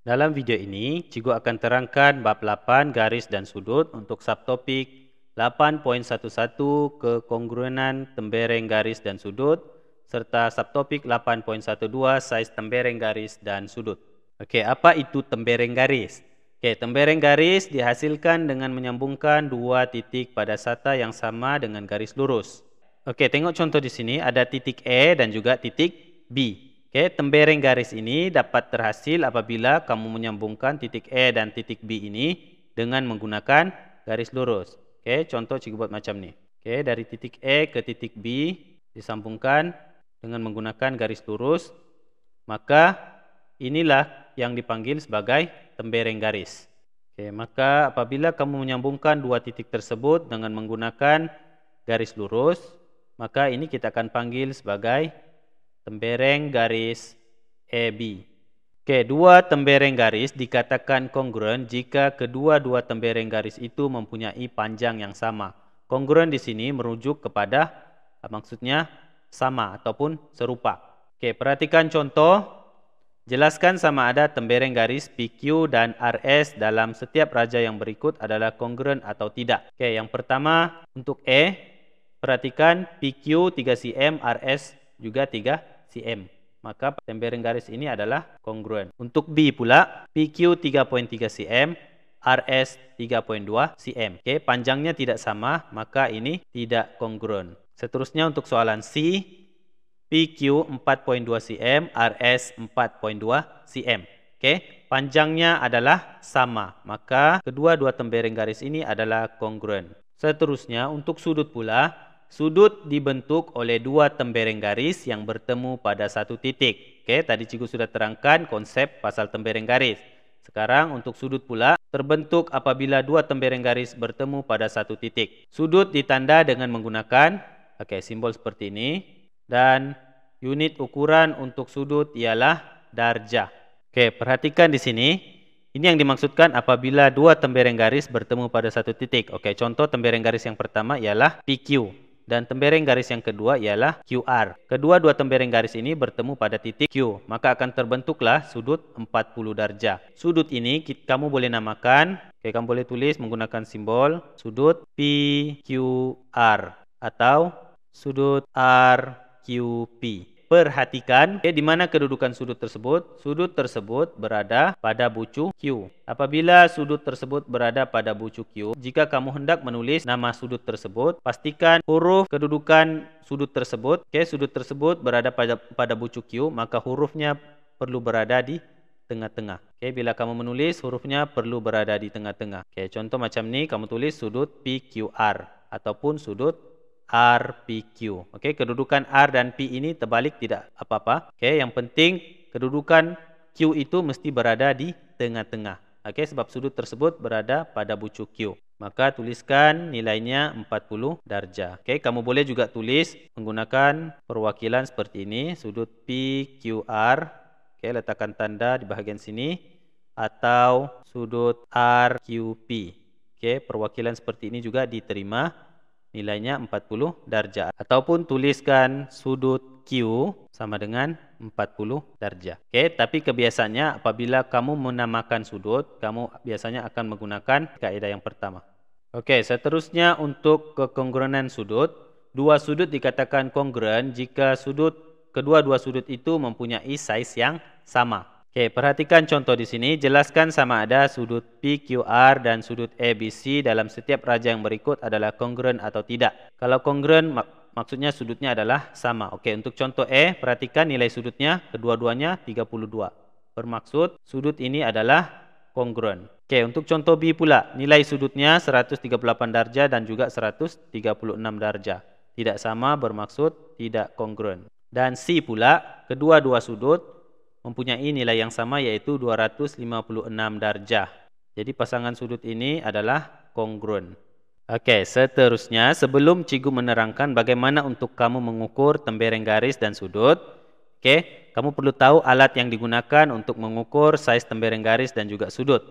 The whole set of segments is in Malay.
Dalam video ini, Cikgu akan terangkan bab 8 garis dan sudut untuk subtopik 8.11 kekongruenan tembereng garis dan sudut serta subtopik 8.12 saiz tembereng garis dan sudut. Okey, apa itu tembereng garis? Okey, tembereng garis dihasilkan dengan menyambungkan dua titik pada sata yang sama dengan garis lurus. Okey, tengok contoh di sini ada titik A dan juga titik B. Okey, tembereng garis ini dapat terhasil apabila kamu menyambungkan titik A dan titik B ini dengan menggunakan garis lurus. Okey, contoh cikgu buat macam ni. Okey, dari titik A ke titik B disambungkan dengan menggunakan garis lurus, maka inilah yang dipanggil sebagai tembereng garis. Okey, maka apabila kamu menyambungkan dua titik tersebut dengan menggunakan garis lurus, maka ini kita akan panggil sebagai tembereng garis AB. Okey, dua tembereng garis dikatakan kongruen jika kedua-dua tembereng garis itu mempunyai panjang yang sama. Kongruen di sini merujuk kepada maksudnya sama ataupun serupa. Okey, perhatikan contoh. Jelaskan sama ada tembereng garis PQ dan RS dalam setiap raja yang berikut adalah kongruen atau tidak. Okey, yang pertama untuk E, perhatikan PQ 3 cm, RS juga 3 cm. Maka tembereng garis ini adalah kongruen. Untuk B pula, PQ 3.3 cm, RS 3.2 cm. Okey, panjangnya tidak sama, maka ini tidak kongruen. Seterusnya untuk soalan C, PQ 4.2 cm, RS 4.2 cm. Okey, panjangnya adalah sama, maka kedua-dua tembereng garis ini adalah kongruen. Seterusnya untuk sudut pula, sudut dibentuk oleh dua tembereng garis yang bertemu pada satu titik. Okey, tadi cikgu sudah terangkan konsep pasal tembereng garis. Sekarang untuk sudut pula terbentuk apabila dua tembereng garis bertemu pada satu titik. Sudut ditanda dengan menggunakan simbol seperti ini dan unit ukuran untuk sudut ialah darjah. Okey, perhatikan di sini. Ini yang dimaksudkan apabila dua tembereng garis bertemu pada satu titik. Okey, contoh tembereng garis yang pertama ialah PQ dan tembereng garis yang kedua ialah QR. Kedua-dua tembereng garis ini bertemu pada titik Q, maka akan terbentuklah sudut 40 darjah. Sudut ini kamu boleh namakan, kamu boleh tulis menggunakan simbol sudut PQR atau sudut RQP. Perhatikan di mana kedudukan sudut tersebut. Sudut tersebut berada pada bucu Q. Apabila sudut tersebut berada pada bucu Q, jika kamu hendak menulis nama sudut tersebut, pastikan huruf kedudukan sudut tersebut. Sudut tersebut berada pada bucu Q, maka hurufnya perlu berada di tengah-tengah. Bila kamu menulis, hurufnya perlu berada di tengah-tengah. Contoh macam ni, kamu tulis sudut PQR ataupun sudut RPQ. Kedudukan R dan P ini terbalik tidak apa-apa. Yang penting kedudukan Q itu mesti berada di tengah-tengah. Sebab sudut tersebut berada pada bucu Q. Maka tuliskan nilainya 40 darjah. Kamu boleh juga tulis menggunakan perwakilan seperti ini, sudut PQR. Letakkan tanda di bahagian sini atau sudut RQP. Perwakilan seperti ini juga diterima. Nilainya 40 darjah. Ataupun tuliskan sudut Q sama dengan 40 darjah. Tapi kebiasaannya apabila kamu menamakan sudut, kamu biasanya akan menggunakan kaedah yang pertama. Seterusnya untuk kekongruenan sudut. Dua sudut dikatakan kongruen jika kedua-dua sudut itu mempunyai saiz yang sama. Perhatikan contoh di sini. Jelaskan sama ada sudut PQR dan sudut ABC dalam setiap raja yang berikut adalah kongruen atau tidak. Kalau kongruen maksudnya sudutnya adalah sama. Untuk contoh E, perhatikan nilai sudutnya kedua-duanya 32. Bermaksud sudut ini adalah kongruen. Untuk contoh B pula, nilai sudutnya 138 darjah dan juga 136 darjah. Tidak sama bermaksud tidak kongruen. Dan C pula, kedua-dua sudut mempunyai nilai yang sama yaitu 256 darjah. Jadi pasangan sudut ini adalah kongruen. Seterusnya sebelum cikgu menerangkan bagaimana untuk kamu mengukur tembereng garis dan sudut, kamu perlu tahu alat yang digunakan untuk mengukur saiz tembereng garis dan juga sudut.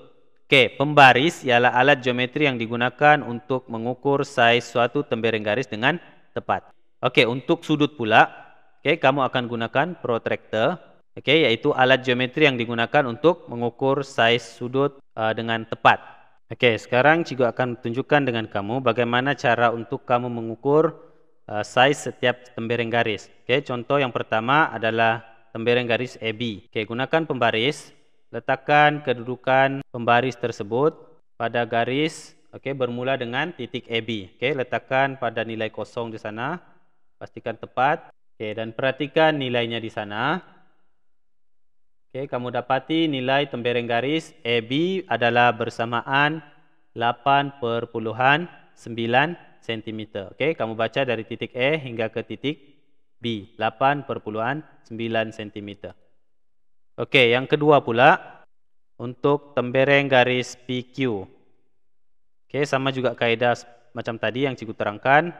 Pembaris ialah alat geometri yang digunakan untuk mengukur saiz suatu tembereng garis dengan tepat. Untuk sudut pula, kamu akan gunakan protractor. Oke, yaitu alat geometri yang digunakan untuk mengukur saiz sudut dengan tepat. Oke, sekarang Cigo akan tunjukkan dengan kamu bagaimana cara untuk kamu mengukur saiz setiap tembereng garis. Oke, contoh yang pertama adalah tembereng garis AB. Oke, gunakan pembaris, letakkan kedudukan pembaris tersebut pada garis, oke, bermula dengan titik AB. Oke, letakkan pada nilai kosong di sana, pastikan tepat. Oke, dan perhatikan nilainya di sana. Oke, kamu dapati nilai tembereng garis AB adalah bersamaan 8,9 cm. Oke, kamu baca dari titik E hingga ke titik B, 8,9 cm. Oke, yang kedua pula untuk tembereng garis PQ. Oke, sama juga kaidah macam tadi yang Cikgu terangkan.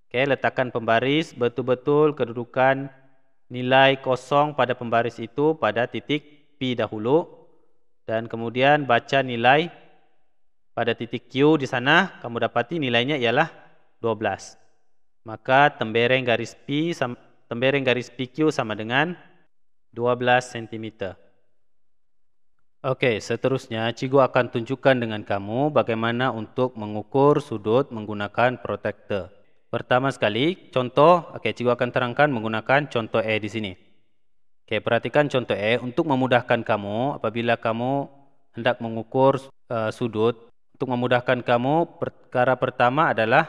Oke, letakkan pembaris betul-betul kedudukan nilai kosong pada pembaris itu pada titik P dahulu, dan kemudian baca nilai pada titik Q di sana, kamu dapati nilainya ialah 12. Maka tembereng garis PQ sama dengan 12 cm. Oke, seterusnya Cigo akan tunjukkan dengan kamu bagaimana untuk mengukur sudut menggunakan protektor. Pertama sekali, contoh, Cigo akan terangkan menggunakan contoh E di sini. Oke, perhatikan contoh E. Untuk memudahkan kamu, apabila kamu hendak mengukur sudut, untuk memudahkan kamu, perkara pertama adalah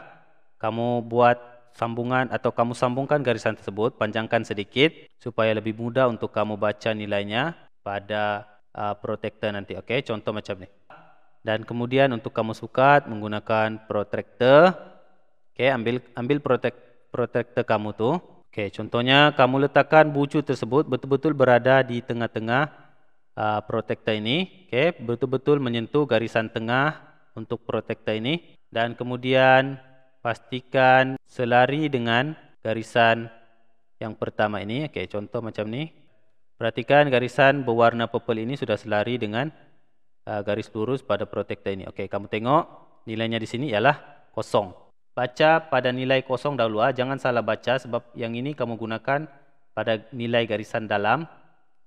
kamu buat sambungan atau kamu sambungkan garisan tersebut, panjangkan sedikit, supaya lebih mudah untuk kamu baca nilainya pada protektor nanti. Oke, contoh macam ini. Dan kemudian untuk kamu sukat menggunakan protektor, oke, ambil protektor kamu tuh. Oke, contohnya kamu letakkan bucu tersebut betul-betul berada di tengah-tengah protektor ini. Oke, betul-betul menyentuh garisan tengah untuk protektor ini. Dan kemudian pastikan selari dengan garisan yang pertama ini. Oke, contoh macam ini. Perhatikan garisan berwarna purple ini sudah selari dengan garis lurus pada protektor ini. Oke, kamu tengok nilainya di sini ialah kosong. Baca pada nilai kosong dahulu, jangan salah baca sebab yang ini kamu gunakan pada nilai garisan dalam.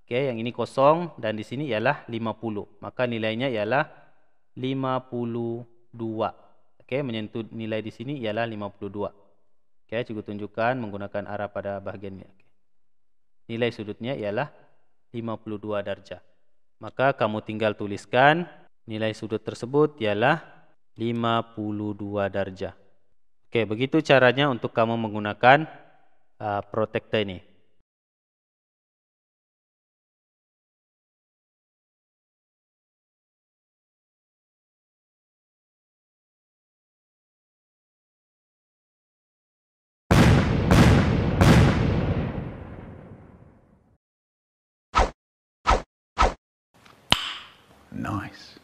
Oke, yang ini kosong dan di sini ialah 50. Maka nilainya ialah 52. Oke, menyentuh nilai di sini ialah 52. Oke, Cikgu tunjukkan menggunakan arah pada bahagian ini. Oke. Nilai sudutnya ialah 52 darjah. Maka kamu tinggal tuliskan nilai sudut tersebut ialah 52 darjah. Oke, begitu caranya untuk kamu menggunakan protektor ini. Nice.